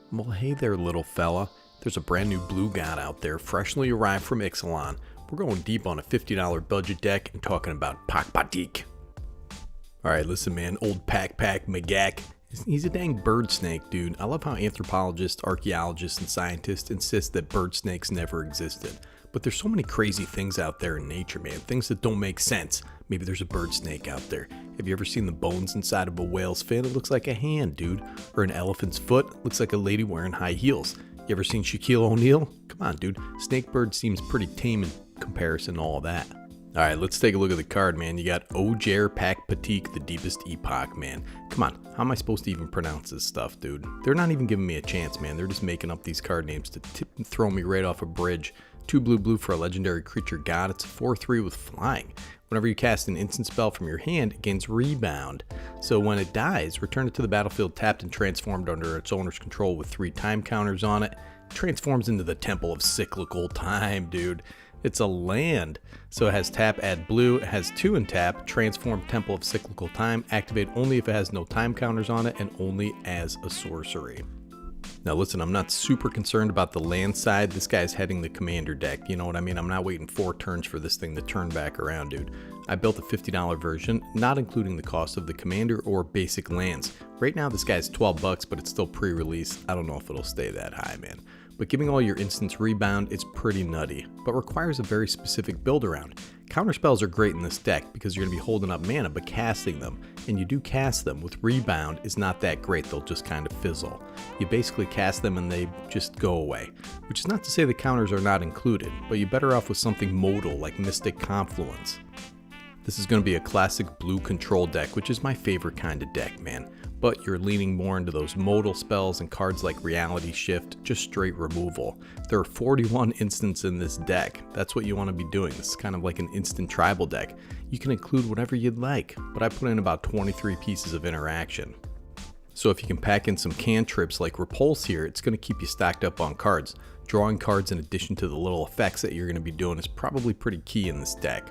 Well, hey there, little fella. There's a brand new blue god out there, freshly arrived from Ixalan. We're going deep on a $50 budget deck and talking about Pakpatiq. Alright, listen man, old Pakpatiq, he's a dang bird snake, dude. I love how anthropologists, archaeologists, and scientists insist that bird snakes never existed. But there's so many crazy things out there in nature, man. Things that don't make sense. Maybe there's a bird snake out there. Have you ever seen the bones inside of a whale's fin? It looks like a hand, dude. Or an elephant's foot. Looks like a lady wearing high heels. You ever seen Shaquille O'Neal? Come on, dude. Snakebird seems pretty tame in comparison to all that. Alright, let's take a look at the card, man. You got Ojer Pakpatiq, the deepest epoch, man. Come on, how am I supposed to even pronounce this stuff, dude? They're not even giving me a chance, man. They're just making up these card names to throw me right off a bridge. 2 blue for a legendary creature god. It's a 4/3 with flying. Whenever you cast an instant spell from your hand, it gains rebound. So when it dies, return it to the battlefield tapped and transformed under its owner's control with 3 time counters on it. It transforms into the Temple of Cyclical Time, dude. It's a land. So it has tap, add blue. It has 2 in tap, transform Temple of Cyclical Time. Activate only if it has no time counters on it and only as a sorcery. Now listen, I'm not super concerned about the land side. This guy's heading the commander deck. You know what I mean? I'm not waiting 4 turns for this thing to turn back around, dude. I built a $50 version, not including the cost of the commander or basic lands. Right now this guy's $12, but it's still pre-release. I don't know if it'll stay that high, man. But giving all your instants rebound is pretty nutty, but requires a very specific build around. Counterspells are great in this deck because you're going to be holding up mana but casting them, and you do cast them with rebound is not that great, they'll just kind of fizzle. You basically cast them and they just go away, which is not to say the counters are not included, but you're better off with something modal like Mystic Confluence. This is going to be a classic blue control deck, which is my favorite kind of deck, man. But you're leaning more into those modal spells and cards like Reality Shift, just straight removal. There are 41 instants in this deck. That's what you want to be doing. This is kind of like an instant tribal deck. You can include whatever you'd like, but I put in about 23 pieces of interaction. So if you can pack in some cantrips like Repulse here, it's going to keep you stacked up on cards. Drawing cards in addition to the little effects that you're going to be doing is probably pretty key in this deck.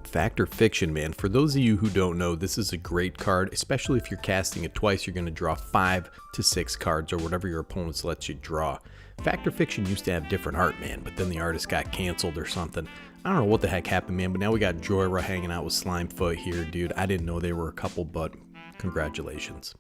Fact or fiction, man. For those of you who don't know, this is a great card, especially if you're casting it twice. You're going to draw 5 to 6 cards or whatever your opponents lets you draw. Fact or fiction used to have different art, man, but then the artist got canceled or something. I don't know what the heck happened, man, but now we got Joyra hanging out with Slimefoot here, dude. I didn't know they were a couple, but congratulations.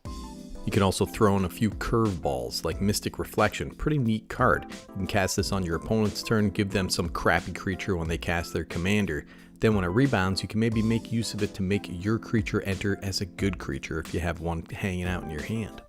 You can also throw in a few curveballs like Mystic Reflection. Pretty neat card. You can cast this on your opponent's turn, give them some crappy creature when they cast their commander. Then when it rebounds, you can maybe make use of it to make your creature enter as a good creature if you have one hanging out in your hand.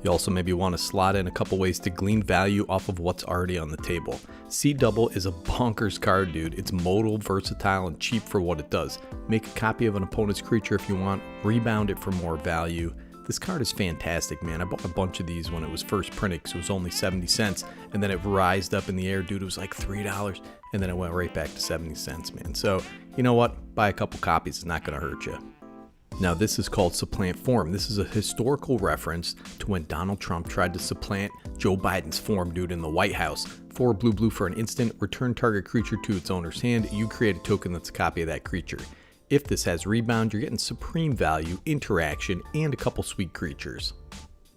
You also maybe want to slot in a couple ways to glean value off of what's already on the table. C-Double is a bonkers card, dude. It's modal, versatile, and cheap for what it does. Make a copy of an opponent's creature if you want, rebound it for more value. This card is fantastic, man. I bought a bunch of these when it was first printed because it was only 70 cents, and then it rised up in the air, dude. It was like $3, and then it went right back to 70 cents, man. So, you know what? Buy a couple copies. It's not going to hurt you. Now, this is called Supplant Form. This is a historical reference to when Donald Trump tried to supplant Joe Biden's form, dude, in the White House. 4 blue for an instant. Return target creature to its owner's hand. You create a token that's a copy of that creature. If this has rebound, you're getting supreme value, interaction, and a couple sweet creatures.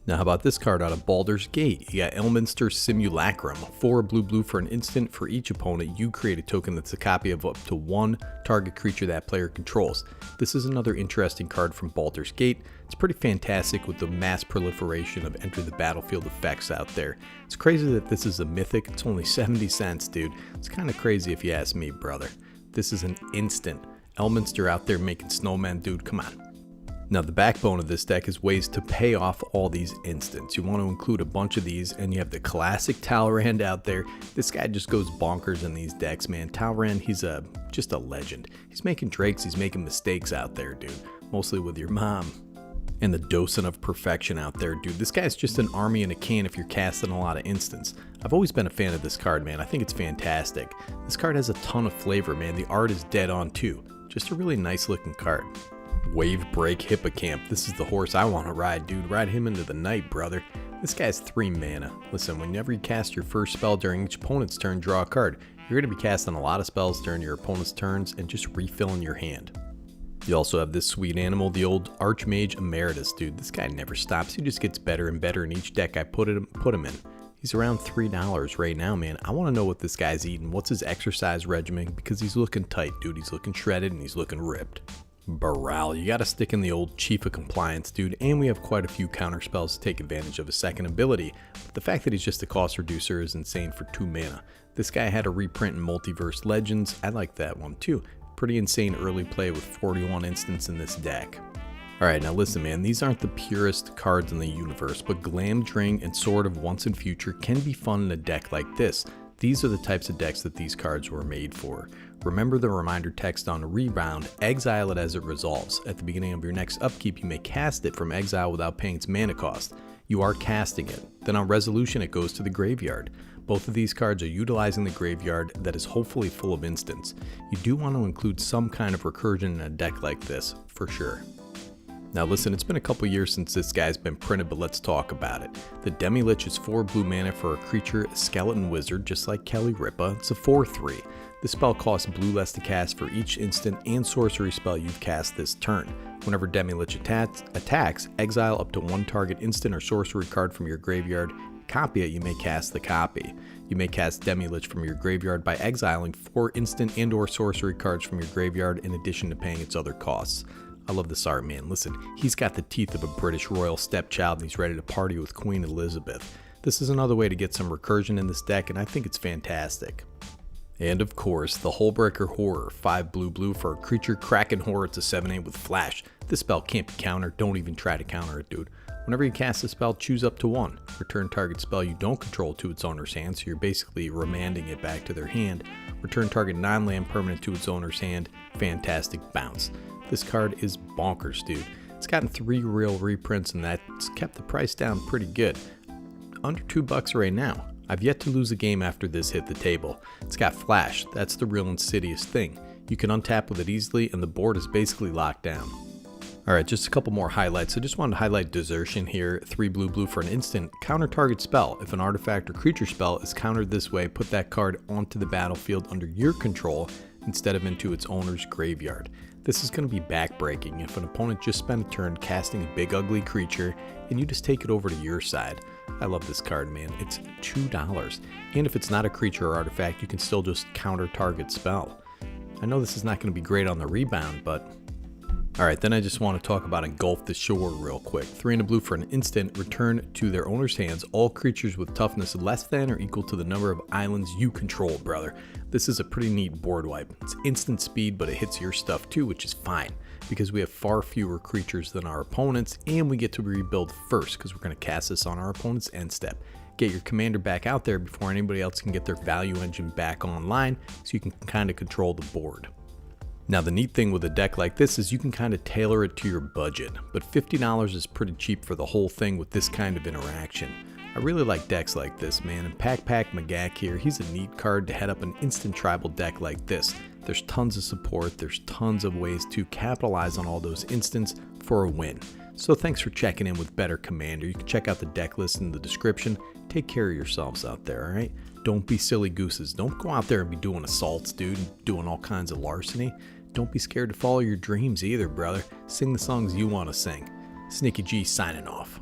Now how about this card out of Baldur's Gate? You got Elminster Simulacrum. 4 blue for an instant. For each opponent, you create a token that's a copy of up to 1 target creature that player controls. This is another interesting card from Baldur's Gate. It's pretty fantastic with the mass proliferation of enter the battlefield effects out there. It's crazy that this is a mythic. It's only 70 cents, dude. It's kind of crazy if you ask me, brother. This is an instant. Elminster out there making snowmen, dude, come on. Now the backbone of this deck is ways to pay off all these instants. You want to include a bunch of these, and you have the classic Talrand out there. This guy just goes bonkers in these decks, man. Talrand, he's just a legend. He's making drakes, he's making mistakes out there, dude. Mostly with your mom. And the docent of perfection out there, dude. This guy's just an army in a can if you're casting a lot of instants. I've always been a fan of this card, man. I think it's fantastic. This card has a ton of flavor, man. The art is dead on too. Just a really nice looking card. Wave Break Hippocamp. This is the horse I want to ride, dude. Ride him into the night, brother. This guy's 3 mana. Listen, whenever you cast your first spell during each opponent's turn, draw a card. You're going to be casting a lot of spells during your opponent's turns and just refilling your hand. You also have this sweet animal, the old Archmage Emeritus, dude. This guy never stops. He just gets better and better in each deck I put him in. He's around $3 right now, man. I want to know what this guy's eating. What's his exercise regimen? Because he's looking tight, dude. He's looking shredded and he's looking ripped. Baral, you got to stick in the old Chief of Compliance, dude. And we have quite a few counter spells to take advantage of his second ability. But the fact that he's just a cost reducer is insane for 2 mana. This guy had a reprint in Multiverse Legends. I like that one too. Pretty insane early play with 41 instants in this deck. Alright, now listen, man, these aren't the purest cards in the universe, but Glamdring and Sword of Once and Future can be fun in a deck like this. These are the types of decks that these cards were made for. Remember the reminder text on Rebound, exile it as it resolves. At the beginning of your next upkeep, you may cast it from exile without paying its mana cost. You are casting it. Then on resolution, it goes to the graveyard. Both of these cards are utilizing the graveyard that is hopefully full of instants. You do want to include some kind of recursion in a deck like this, for sure. Now listen, it's been a couple years since this guy's been printed, but let's talk about it. The Demi-Lich is 4 blue mana for a creature, Skeleton Wizard, just like Kelly Ripa. It's a 4/3. This spell costs blue less to cast for each instant and sorcery spell you've cast this turn. Whenever Demi-Lich attacks, exile up to 1 target instant or sorcery card from your graveyard. Copy it, you may cast the copy. You may cast Demi-Lich from your graveyard by exiling 4 instant and or sorcery cards from your graveyard in addition to paying its other costs. I love this art, man. Listen, he's got the teeth of a British royal stepchild and he's ready to party with Queen Elizabeth. This is another way to get some recursion in this deck and I think it's fantastic. And of course, the Hullbreaker Horror, 5 blue for a creature, Kraken Horror. It's a 7/8 with flash. This spell can't be countered. Don't even try to counter it, dude. Whenever you cast a spell, choose up to 1. Return target spell you don't control to its owner's hand, so you're basically remanding it back to their hand. Return target non-land permanent to its owner's hand. Fantastic bounce. This card is bonkers, dude. It's gotten 3 real reprints and that's kept the price down pretty good. Under $2 right now. I've yet to lose a game after this hit the table. It's got flash. That's the real insidious thing. You can untap with it easily and the board is basically locked down. Alright, just a couple more highlights. I just wanted to highlight Desertion here. 3 blue for an instant. Counter target spell. If an artifact or creature spell is countered this way, put that card onto the battlefield under your control instead of into its owner's graveyard. This is going to be backbreaking if an opponent just spent a turn casting a big ugly creature and you just take it over to your side. I love this card, man. It's $2. And if it's not a creature or artifact, you can still just counter target spell. I know this is not going to be great on the rebound, but... Alright, then I just want to talk about Engulf the Shore real quick. 3 and a blue for an instant, return to their owner's hands all creatures with toughness less than or equal to the number of islands you control, brother. This is a pretty neat board wipe. It's instant speed, but it hits your stuff too, which is fine, because we have far fewer creatures than our opponents, and we get to rebuild first, because we're going to cast this on our opponent's end step. Get your commander back out there before anybody else can get their value engine back online, so you can kind of control the board. Now the neat thing with a deck like this is you can kind of tailor it to your budget, but $50 is pretty cheap for the whole thing with this kind of interaction. I really like decks like this, man, and Pakpatiq Magak here, he's a neat card to head up an instant tribal deck like this. There's tons of support, there's tons of ways to capitalize on all those instants for a win. So thanks for checking in with Better Commander. You can check out the deck list in the description. Take care of yourselves out there, alright? Don't be silly gooses. Don't go out there and be doing assaults, dude, doing all kinds of larceny. Don't be scared to follow your dreams either, brother. Sing the songs you want to sing. Sneaky G signing off.